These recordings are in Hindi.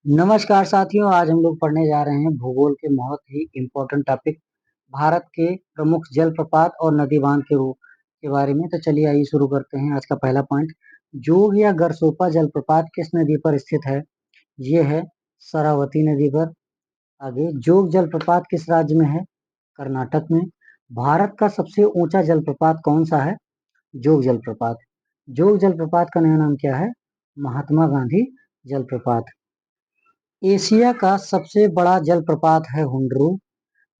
नमस्कार साथियों, आज हम लोग पढ़ने जा रहे हैं भूगोल के बहुत ही इम्पोर्टेंट टॉपिक भारत के प्रमुख जलप्रपात और नदी बांध के रूप के बारे में। तो चलिए आइए शुरू करते हैं। आज का पहला पॉइंट, जोग या गरसोपा जलप्रपात किस नदी पर स्थित है? ये है शरावती नदी पर। आगे, जोग जलप्रपात किस राज्य में है? कर्नाटक में। भारत का सबसे ऊंचा जलप्रपात कौन सा है? जोग जलप्रपात। जोग जलप्रपात का नया नाम क्या है? महात्मा गांधी जलप्रपात। एशिया का सबसे बड़ा जलप्रपात है हुंडरू।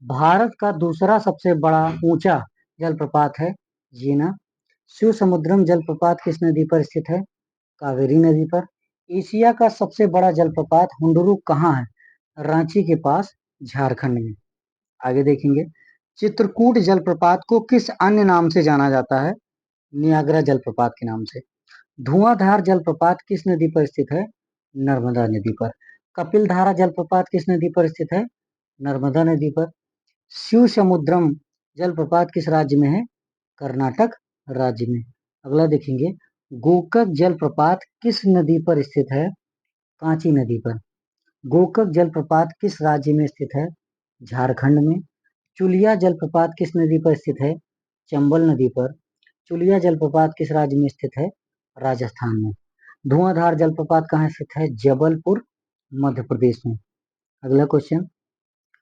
भारत का दूसरा सबसे बड़ा ऊंचा जलप्रपात है जीना। शिव समुद्रम जलप्रपात किस नदी पर स्थित है? कावेरी नदी पर। एशिया का सबसे बड़ा जलप्रपात हुंडरू कहाँ है? रांची के पास, झारखंड में। आगे देखेंगे, चित्रकूट जलप्रपात को किस अन्य नाम से जाना जाता है? नियाग्रा जलप्रपात के नाम से। धुआंधार जलप्रपात किस नदी पर स्थित है? नर्मदा नदी पर। कपिलधारा जलप्रपात किस नदी पर स्थित है? नर्मदा नदी पर। शिव समुद्रम जलप्रपात किस राज्य में है? कर्नाटक राज्य में। अगला देखेंगे, गोकक जलप्रपात किस नदी पर स्थित है? कांची नदी पर। गोकक जलप्रपात किस राज्य में स्थित है? झारखंड में। चुलिया जलप्रपात किस नदी पर स्थित है? चंबल नदी पर। चुलिया जलप्रपात किस राज्य में स्थित है? राजस्थान में। धुआंधार जलप्रपात कहाँ स्थित है? जबलपुर, मध्य प्रदेश में। अगला क्वेश्चन,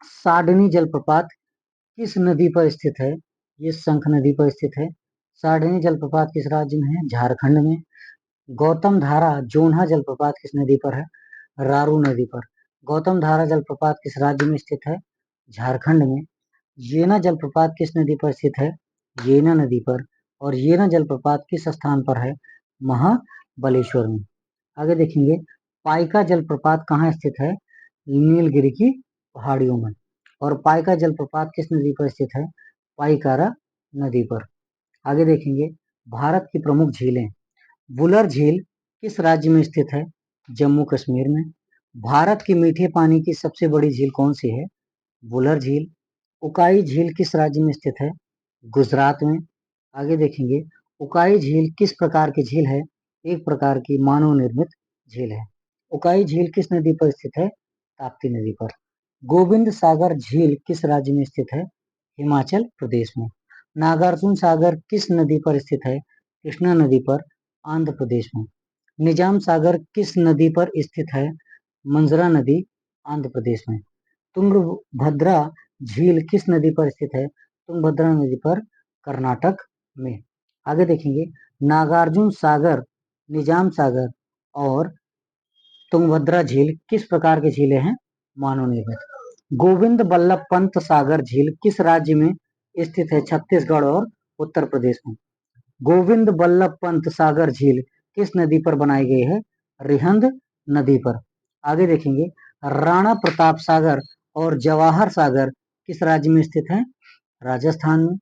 साडनी जलप्रपात किस नदी पर स्थित है? ये शंख नदी पर स्थित है। साडनी जलप्रपात किस राज्य में है? झारखंड में। गौतम धारा जोन्हा जलप्रपात किस नदी पर है? रारू नदी पर। गौतम धारा जलप्रपात किस राज्य में स्थित है? झारखंड में। येना जलप्रपात किस नदी पर स्थित है? येना नदी पर। और येना जलप्रपात किस स्थान पर है? महाबलेश्वर में। आगे देखेंगे, पाइका जलप्रपात कहाँ स्थित है? नीलगिरी की पहाड़ियों में। और पाइका जलप्रपात किस नदी पर स्थित है? पाइकारा नदी पर। आगे देखेंगे, भारत की प्रमुख झीलें। बुलर झील किस राज्य में स्थित है? जम्मू कश्मीर में। भारत की मीठे पानी की सबसे बड़ी झील कौन सी है? बुलर झील। उकाई झील किस राज्य में स्थित है? गुजरात में। आगे देखेंगे, उकाई झील किस प्रकार की झील है? एक प्रकार की मानव निर्मित झील है। उकाई झील किस नदी पर स्थित है? ताप्ती नदी पर। गोविंद सागर झील किस राज्य में स्थित है? हिमाचल प्रदेश में। नागार्जुन सागर किस नदी पर स्थित है? कृष्णा नदी पर, आंध्र प्रदेश में। निजाम सागर किस नदी पर स्थित है? मंजरा नदी, आंध्र प्रदेश में। तुंगभद्रा झील किस नदी पर स्थित है? तुंगभद्रा नदी पर, कर्नाटक में। आगे देखेंगे, नागार्जुन सागर, निजाम सागर और तुंगभद्रा झील किस प्रकार की झीलें हैं? मानव निर्मित। गोविंद बल्लभ पंत सागर झील किस राज्य में स्थित है? छत्तीसगढ़ और उत्तर प्रदेश में। गोविंद बल्लभ पंत सागर झील किस नदी पर बनाई गई है? रिहंद नदी पर। आगे देखेंगे, राणा प्रताप सागर और जवाहर सागर किस राज्य में स्थित है? राजस्थान में।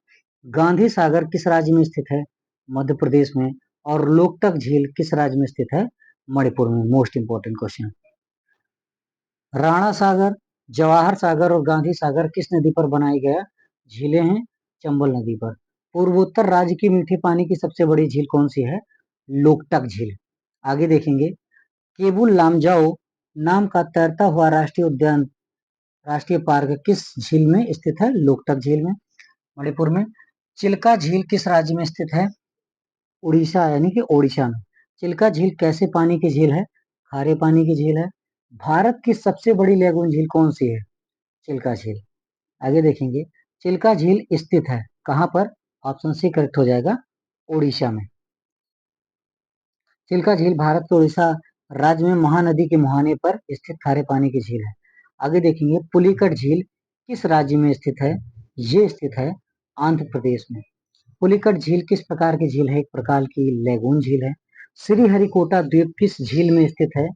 गांधी सागर किस राज्य में स्थित है? मध्य प्रदेश में। और लोकटक झील किस राज्य में स्थित है? मणिपुर में। Most important question. Rana Sagar, Jawahar Sagar और गांधी सागर किस नदी पर बनाई गया झीलें हैं? चंबल नदी पर। पूर्वोत्तर राज्य की मीठे पानी की सबसे बड़ी झील कौन सी है? लोकटक झील। आगे देखेंगे, केबुल लामजाओ नाम का तैरता हुआ राष्ट्रीय उद्यान, राष्ट्रीय पार्क किस झील में स्थित है? लोकटक झील में, मणिपुर में। चिल्का झील किस राज्य में स्थित है? उड़ीसा यानी कि ओडिशा में। चिल्का झील कैसे पानी की झील है? खारे पानी की झील है। भारत की सबसे बड़ी लेगून झील कौन सी है? चिल्का झील। आगे देखेंगे, चिल्का झील स्थित है कहां पर? ऑप्शन सी करेक्ट हो जाएगा, ओडिशा में। चिल्का झील भारत के उड़ीसा राज्य में महानदी के मुहाने पर स्थित खारे पानी की झील है। आगे देखेंगे, पुलिकट झील किस राज्य में स्थित है? ये स्थित है आंध्र प्रदेश में। पुलिकट झील किस प्रकार की झील है? एक प्रकार की लेगून झील है। श्रीहरिकोटा द्वीप किस झील में स्थित है?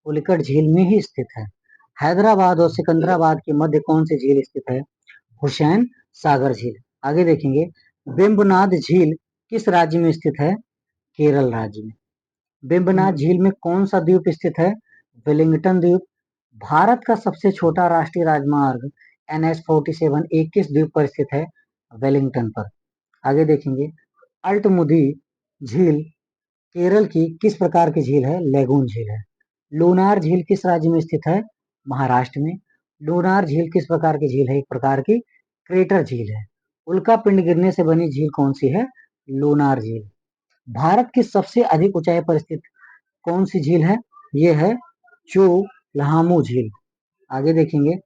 पुलिकट झील में ही स्थित है। हैदराबाद और सिकंदराबाद के मध्य कौन सी झील स्थित है? हुसैन सागर झील। आगे देखेंगे, बिंबनाद झील किस राज्य में स्थित है? केरल राज्य में। बिंबनाद झील में कौन सा द्वीप स्थित है? वेलिंगटन द्वीप। भारत का सबसे छोटा राष्ट्रीय राजमार्ग NH-47 एक किस द्वीप पर स्थित है? वेलिंगटन पर। आगे देखेंगे, अल्टमुदी झील केरल की किस प्रकार की झील है? लेगून झील है। लोनार झील किस राज्य में स्थित है? महाराष्ट्र में। लोनार झील किस प्रकार की झील है? एक प्रकार की क्रेटर झील है। उल्का पिंड गिरने से बनी झील कौन सी है? लोनार झील। भारत की सबसे अधिक ऊंचाई पर स्थित कौन सी झील है? ये है चोलहामू झील। आगे देखेंगे,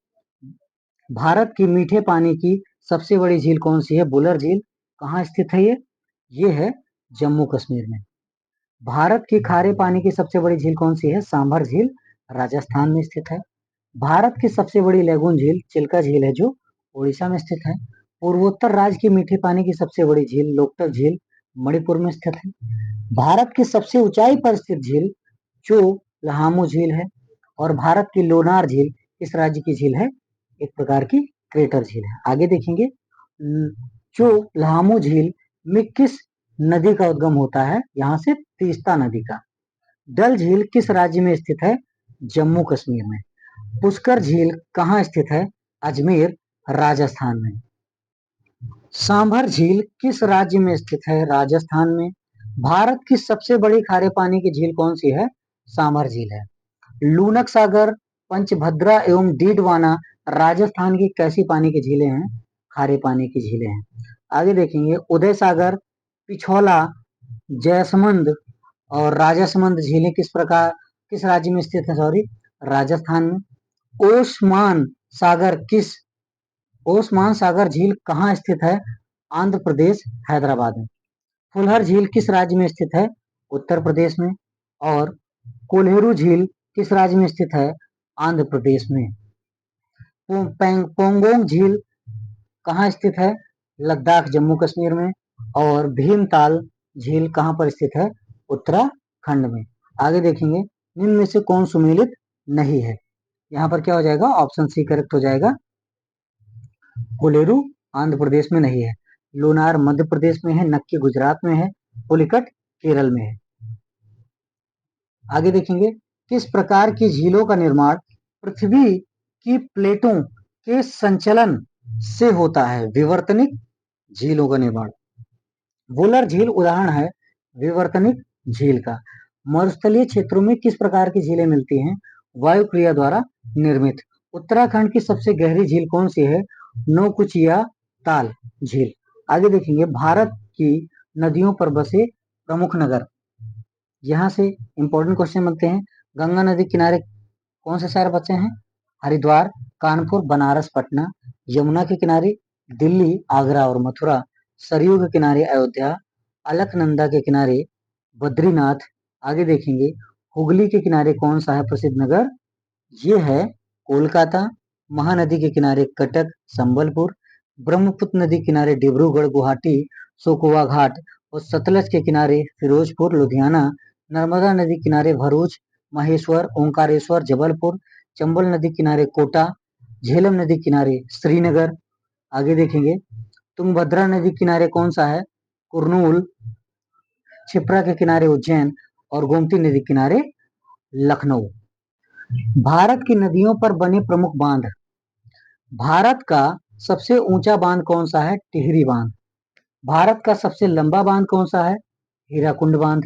भारत की मीठे पानी की सबसे बड़ी झील कौन सी है? बुलर झील। कहाँ स्थित है ये? ये है जम्मू कश्मीर में। भारत की खारे पानी की सबसे बड़ी झील कौन सी है? सांभर झील, राजस्थान में स्थित है। भारत की सबसे बड़ी लैगून झील चिल्का झील है, जो उड़ीसा में स्थित है। पूर्वोत्तर राज्य की मीठे पानी की सबसे बड़ी झील लोकटक झील, मणिपुर में स्थित है। भारत की सबसे ऊंचाई पर स्थित झील चोलहामू झील है। और भारत की लोनार झील किस राज्य की झील है? एक प्रकार की क्रेटर झील है। आगे देखेंगे, चोलहामू झील में किस नदी का उद्गम होता है? यहाँ से तीस्ता नदी का। डल झील किस राज्य में स्थित है? जम्मू कश्मीर में। पुष्कर झील कहाँ स्थित है? अजमेर, राजस्थान में। सांभर झील किस राज्य में स्थित है? राजस्थान में। भारत की सबसे बड़ी खारे पानी की झील कौन सी है? सांभर झील है। लूनक सागर, पंचभद्रा एवं डीडवाना राजस्थान की कैसी पानी की झीलें हैं? खारे पानी की झीलें हैं। आगे देखेंगे, उदय सागर, पिछौला, जयसमंद और राजसमंद झीलें किस राज्य में स्थित है? सॉरी, राजस्थान में। ओस्मान सागर झील कहाँ स्थित है? आंध्र प्रदेश, हैदराबाद में। फुलहर झील किस राज्य में स्थित है? उत्तर प्रदेश में। और कोल्हेरू झील किस राज्य में स्थित है? आंध्र प्रदेश में। पोंगोंग झील कहाँ स्थित है? लद्दाख, जम्मू कश्मीर में। और भीमताल झील कहाँ पर स्थित है? उत्तराखंड में। आगे देखेंगे, निम्न में से कौन सुमेलित नहीं है? यहाँ पर क्या हो जाएगा? ऑप्शन सी करेक्ट हो जाएगा। कोलेरू आंध्र प्रदेश में नहीं है। लोनार मध्य प्रदेश में है। नक्की गुजरात में है। पुलिकट केरल में है। आगे देखेंगे, किस प्रकार की झीलों का निर्माण पृथ्वी की प्लेटों के संचलन से होता है? विवर्तनिक झीलों का निर्माण। वुलर झील उदाहरण है विवर्तनिक झील का। मरुस्थलीय क्षेत्रों में किस प्रकार की झीलें मिलती हैं? वायु क्रिया द्वारा निर्मित। उत्तराखंड की सबसे गहरी झील कौन सी है? नौकुचिया ताल झील। आगे देखेंगे, भारत की नदियों पर बसे प्रमुख नगर। यहाँ से इंपॉर्टेंट क्वेश्चन बनते हैं। गंगा नदी किनारे कौन से शहर बचे हैं? हरिद्वार, कानपुर, बनारस, पटना। यमुना के किनारे दिल्ली, आगरा और मथुरा। सरयू के किनारे अयोध्या। अलकनंदा के किनारे बद्रीनाथ। आगे देखेंगे, हुगली के किनारे कौन सा है प्रसिद्ध नगर? ये है कोलकाता। महानदी के किनारे कटक, संबलपुर। ब्रह्मपुत्र नदी किनारे डिब्रूगढ़, गुवाहाटी, सोकोवा घाट। और सतलज के किनारे फिरोजपुर, लुधियाना। नर्मदा नदी किनारे भरूच, महेश्वर, ओंकारेश्वर, जबलपुर। चंबल नदी किनारे कोटा। झेलम नदी किनारे श्रीनगर। आगे देखेंगे, तुंगभद्रा नदी किनारे कौन सा है? कुरनूल। क्षिप्रा के किनारे उज्जैन। और गोमती नदी किनारे लखनऊ। भारत की नदियों पर बने प्रमुख बांध। भारत का सबसे ऊंचा बांध कौन सा है? टिहरी बांध। भारत का सबसे लंबा बांध कौन सा है? हीराकुंड बांध।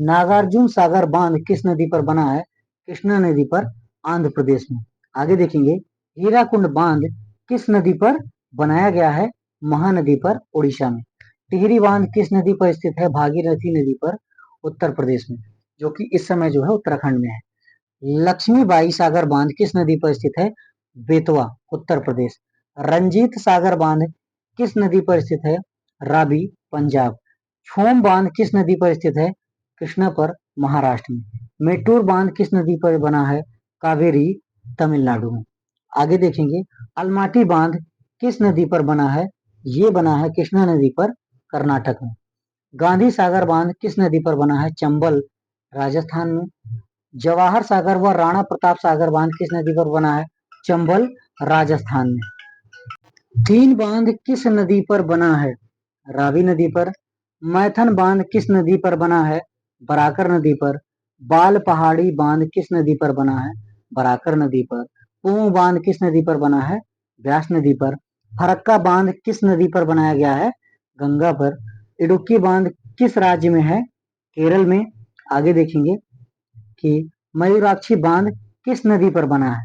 नागार्जुन सागर बांध किस नदी पर बना है? कृष्णा नदी पर, आंध्र प्रदेश में। आगे देखेंगे, हीराकुंड बांध किस नदी पर बनाया गया है? महानदी पर, उड़ीसा में। टिहरी बांध किस नदी पर स्थित है? भागीरथी नदी पर, उत्तर प्रदेश में, जो कि इस समय जो है उत्तराखंड में है। लक्ष्मीबाई सागर बांध किस नदी पर स्थित है? बेतवा, उत्तर प्रदेश। रंजीत सागर बांध किस नदी पर स्थित है? रावी, पंजाब। छोम बांध किस नदी पर स्थित है? कृष्णा पर, महाराष्ट्र में। मेटूर बांध किस नदी पर बना है? कावेरी, तमिलनाडु में। आगे देखेंगे, अलमाटी बांध किस नदी पर बना है? ये बना है कृष्णा नदी पर, कर्नाटक में। गांधी सागर बांध किस नदी पर बना है? चंबल, राजस्थान में। जवाहर सागर व राणा प्रताप सागर बांध किस नदी पर बना है? चंबल, राजस्थान में। तीन बांध किस नदी पर बना है? रावी नदी पर। मैथन बांध किस नदी पर बना है? बराकर नदी पर। बाल पहाड़ी बांध किस नदी पर बना है? बराकर नदी पर। पूंग बांध किस नदी पर बना है? व्यास नदी पर। फरक्का बांध किस नदी पर बनाया गया है? गंगा पर। इडुक्की बांध किस राज्य में है? केरल में। आगे देखेंगे कि मयूराक्षी बांध किस नदी पर बना है?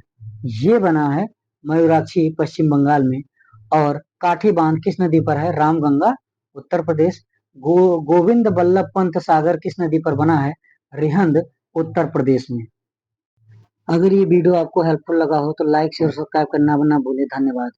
ये बना है मयूराक्षी पश्चिम बंगाल में। और काठी बांध किस नदी पर है? रामगंगा उत्तर प्रदेश। गोविंद बल्लभ पंत सागर किस नदी पर बना है? रिहंद उत्तर प्रदेश में। अगर ये वीडियो आपको हेल्पफुल लगा हो तो लाइक शेयर सब्सक्राइब करना ना भूलें। धन्यवाद।